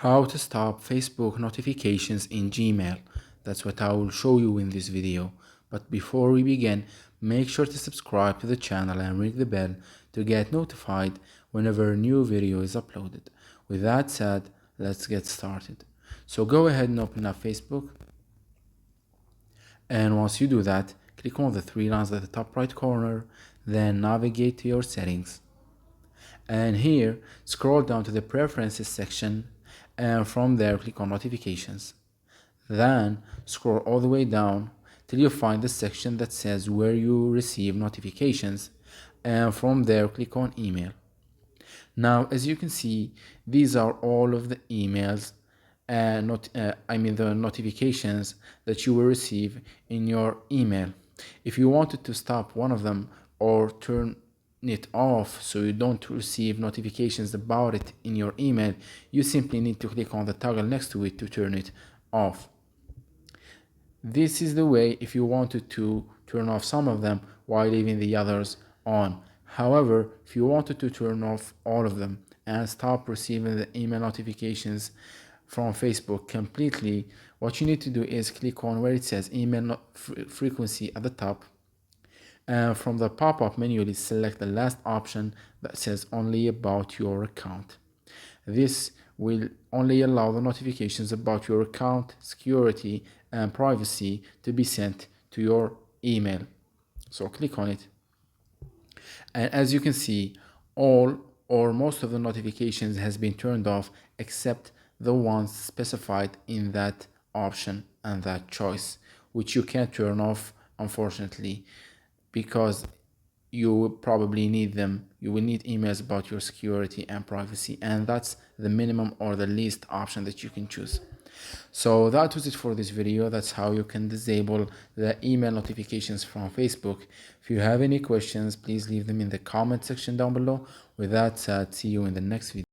How to stop Facebook notifications in Gmail. That's what I will show you in this video. But before we begin, make sure to subscribe to the channel and ring the bell to get notified whenever a new video is uploaded. With that said, let's get started. So go ahead and open up Facebook. And once you do that, click on the three lines at the top right corner, then navigate to your settings. And here, scroll down to the preferences section, and from there click on notifications. Then scroll all the way down till you find the section that says where you receive notifications, and from there click on email. Now as you can see, these are all of the emails the notifications that you will receive in your email. If you wanted to stop one of them or turn it off so you don't receive notifications about it in your email, you simply need to click on the toggle next to it to turn it off. This is the way if you wanted to turn off some of them while leaving the others on. However, if you wanted to turn off all of them and stop receiving the email notifications from Facebook completely, what you need to do is click on where it says email frequency at the top, and from the pop-up menu select the last option that says only about your account. This will only allow the notifications about your account, security and privacy to be sent to your email. So click on it, and as you can see, all or most of the notifications has been turned off except the ones specified in that option and that choice, which you can't turn off unfortunately, because you will probably need them. You will need emails about your security and privacy, and that's the minimum or the least option that you can choose. So that was it for this video. That's how you can disable the email notifications from Facebook. If you have any questions, please leave them in the comment section down below. With that said, see you in the next video.